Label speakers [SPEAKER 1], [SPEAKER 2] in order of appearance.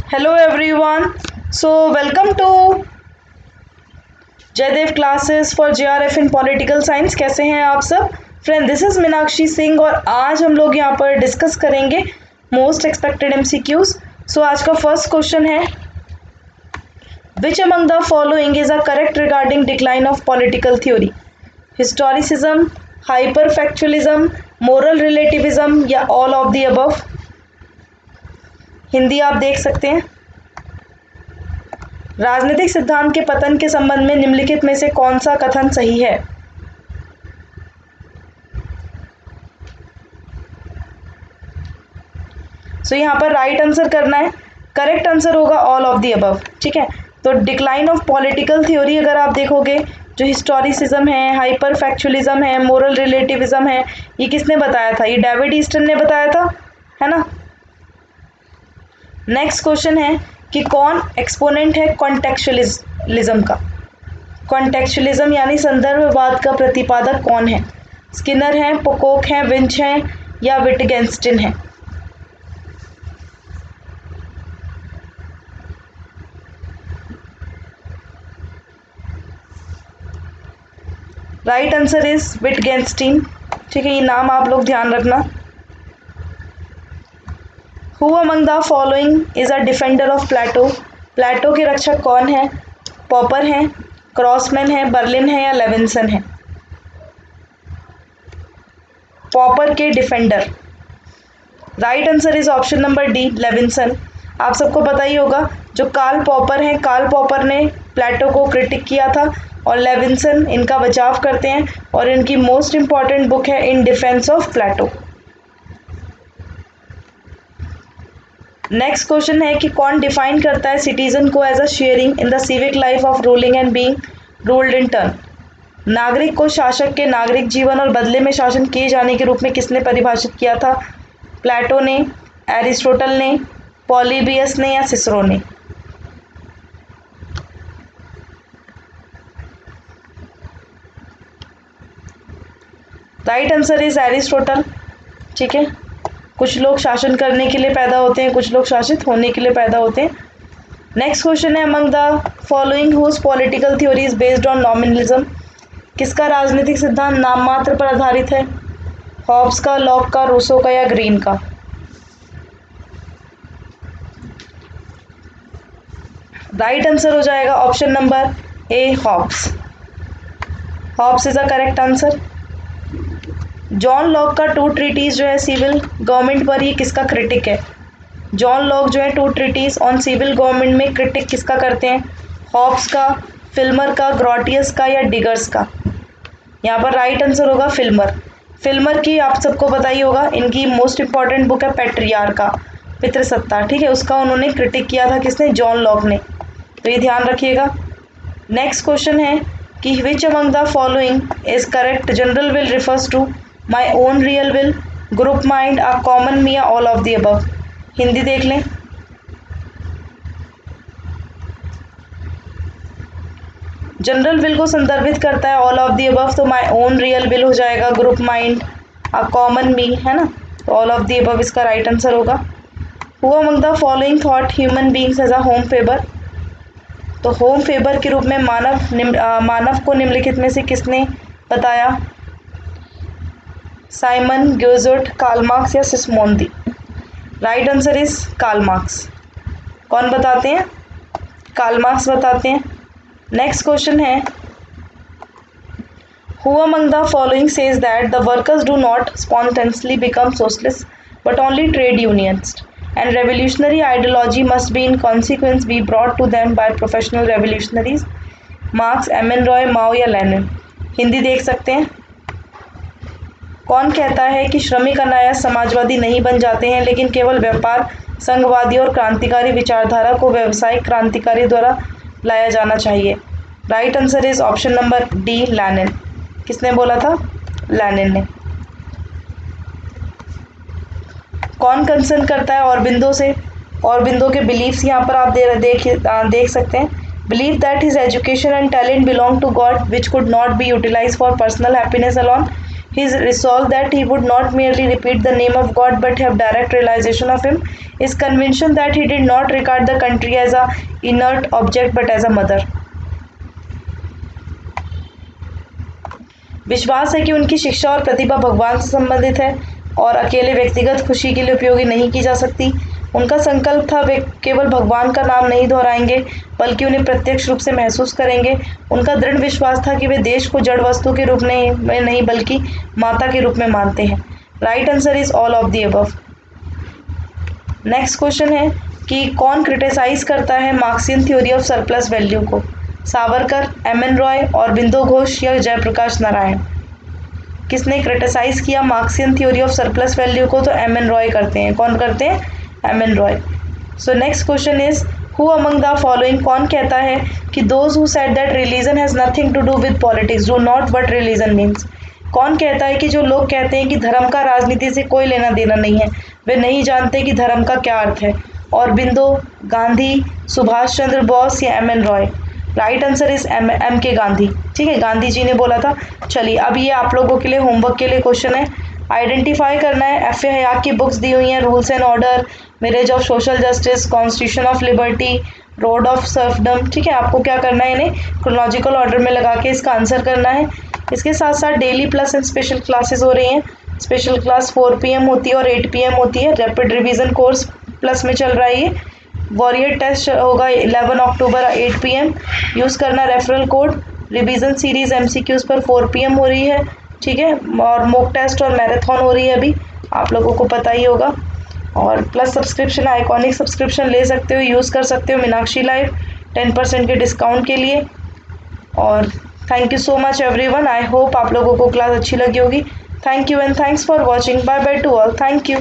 [SPEAKER 1] Hello everyone. Welcome to Jaidev classes for JRF in political science. कैसे हैं आप सब friend? This is Meenakshi Singh और आज हम लोग यहाँ पर डिस्कस करेंगे मोस्ट एक्सपेक्टेड MCQs। आज का फर्स्ट क्वेश्चन है, which among the following is a correct regarding decline of political theory? Historicism, hyper factualism, moral relativism या all of the above? Hindi आप देख सकते हैं। राजनीतिक सिद्धांत के पतन के संबंध में निम्नलिखित में से कौन सा कथन सही है? यहाँ पर राइट आंसर करना है। करेक्ट आंसर होगा ऑल ऑफ द अबव। ठीक है, तो डिक्लाइन ऑफ पॉलिटिकल थ्योरी अगर आप देखोगे, जो हिस्टोरिसिज्म है, हाइपर फैक्चुअलिज्म है, मोरल रिलेटिविज्म है, ये किसने बताया था? ये डेविड ईस्टन ने बताया था, है ना। नेक्स्ट क्वेश्चन है कि कौन एक्सपोनेंट है कॉन्टेक्चुअलिज्म का? कॉन्टेक्चुअलिज्म यानी संदर्भवाद का प्रतिपादक कौन है? स्किनर है, पोकोक है, विंच है या विटगेंस्टाइन है? Right answer is Wittgenstein. ठीक है, ये नाम आप लोग ध्यान रखना। Who among the following is a defender of Plato? प्लेटो के रक्षक कौन है? पॉपर है, क्रॉसमैन है, बर्लिन है या लेविंसन है? पॉपर के defender. Right answer is option number D, Levinson. आप सबको पता ही होगा, जो कार्ल पॉपर हैं, कार्ल पॉपर ने प्लेटो को क्रिटिक किया था और लेविंसन इनका बचाव करते हैं और इनकी मोस्ट इंपॉर्टेंट बुक है in defence of Plato. Next question है कि कौन डिफाइन करता है सिटीजन को as a sharing in the civic life of ruling and being ruled in turn? नागरिक को शासक के नागरिक जीवन और बदले में शासन किए जाने के रूप में किसने परिभाषित किया था? प्लेटो ने, एरिस्टोटल ने, पॉलीबियस ने या सिसरो ने? Right answer is Aristotle. ठीक है, कुछ लोग शासन करने के लिए पैदा होते हैं, कुछ लोग शासित होने के लिए पैदा होते हैं। नेक्स्ट क्वेश्चन है, among the following whose political theory is based on nominalism? किसका राजनीतिक सिद्धांत नाम मात्र पर आधारित है? हॉब्स का, लॉक का, रूसो का या ग्रीन का? राइट आंसर हो जाएगा option number A, Hobbes. Hobbes is a correct answer. John Locke का टू ट्रीटीज जो है सिविल गवर्नमेंट पर, ये किसका क्रिटिक है? जॉन लॉक जो है two treatises on civil government में क्रिटिक किसका करते हैं? हॉब्स का, फिल्मर का, ग्रोटियस का या डिगर्स का? यहाँ पर राइट आंसर होगा फिल्मर। फिल्मर की आप सबको पता ही होगा, इनकी मोस्ट इंपॉर्टेंट बुक है पैट्रियार्का, पितृसत्ता। ठीक है, उसका उन्होंने क्रिटिक किया था, किसने? जॉन लॉक ने। तो ये ध्यान रखिएगा। नेक्स्ट क्वेश्चन है कि which among the following is correct? General will refers to my own real will, group mind, a common me या all of the above? Hindi देख लें। जनरल विल को संदर्भित करता है ऑल ऑफ द अबव, तो माई ओन रियल विल हो जाएगा, group mind, a common me, है ना। तो ऑल ऑफ द अबव इसका राइट आंसर होगा। Who among the following thought human beings as a home favour? तो होम फेवर के रूप में मानव को निम्नलिखित में से किसने बताया? साइमन, ग्यूजर्ट, कार्ल मार्क्स या Sismondi? Right answer is Karl Marx. कौन बताते हैं? कार्ल मार्क्स बताते हैं। नेक्स्ट क्वेश्चन है, who among the following says that the workers do not spontaneously become socialist but only trade unionist and revolutionary ideology must be in consequence be brought to them by professional revolutionaries? Marx, MN Roy, Mao या Lenin? Hindi देख सकते हैं। कौन कहता है कि श्रमिक अनायास समाजवादी नहीं बन जाते हैं, लेकिन केवल व्यापार, संघवादी और क्रांतिकारी विचारधारा को व्यावसायिक क्रांतिकारी द्वारा लाया जाना चाहिए? Right answer is option number D, Lenin. किसने बोला था? लेनिन ने। कौन कंसर्न करता है ऑरबिंदो से? ऑरबिंदो के बिलीफ्स यहाँ पर आप देख सकते हैं। Believe that his education and talent belong to God which could not be utilise for personal happiness alone. His resolve that he would not merely repeat the name of God but have direct realization of him. His conviction that he did not regard the country as a inert object but as a mother. विश्वास है कि उनकी शिक्षा और प्रतिभा भगवान से संबंधित है और अकेले व्यक्तिगत खुशी के लिए उपयोगी नहीं की जा सकती। उनका संकल्प था वे केवल भगवान का नाम नहीं दोहराएंगे बल्कि उन्हें प्रत्यक्ष रूप से महसूस करेंगे। उनका दृढ़ विश्वास था कि वे देश को जड़ वस्तु के रूप में नहीं बल्कि माता के रूप में मानते हैं। Right answer is all of the above. Next question है कि कौन क्रिटिसाइज करता है Marxian theory of surplus value को? सावरकर, एम.एन. रॉय, अरबिंदो घोष या जयप्रकाश नारायण? किसने क्रिटिसाइज किया Marxian theory of surplus value को? तो एम.एन. रॉय करते हैं। कौन करते हैं? M.N.. Roy. So next question is who among the following, कौन कहता है कि those who said that religion has nothing to do with politics do not what religion means? कौन कहता है कि जो लोग कहते हैं कि धर्म का राजनीति से कोई लेना देना नहीं है वे नहीं जानते कि धर्म का क्या अर्थ है? अरबिंदो, गांधी, सुभाष चंद्र बोस या M N. Roy? Right answer is M K Gandhi. ठीक है, गांधी जी ने बोला था। चलिए अब ये आप लोगों के लिए होमवर्क के लिए क्वेश्चन है। आइडेंटिफाई करना है। एफ.ए. हयात की बुक्स दी हुई हैं, rules and order, marriage of social justice, constitution of liberty, road of serfdom. ठीक है, आपको क्या करना है, इन्हें क्रोनोलॉजिकल ऑर्डर में लगा के इसका आंसर करना है। इसके साथ साथ daily plus and special classes हो रही हैं। स्पेशल क्लास 4 PM होती है और 8 PM होती है। रैपिड रिवीजन कोर्स प्लस में चल रहा है ये। वॉरियर टेस्ट होगा 11 अक्टूबर 8 PM। यूज़ करना referral code. Revision series MCQs पर 4 PM हो रही है। ठीक है, और मॉक टेस्ट और मैराथन हो रही है अभी, आप लोगों को पता ही होगा। और प्लस सब्सक्रिप्शन, आइकॉनिक सब्सक्रिप्शन ले सकते हो, यूज़ कर सकते हो मीनाक्षी लाइव 10% के डिस्काउंट के लिए। और thank you so much everyone. I hope आप लोगों को क्लास अच्छी लगी होगी। Thank you and thanks for watching. Bye bye to all. Thank you.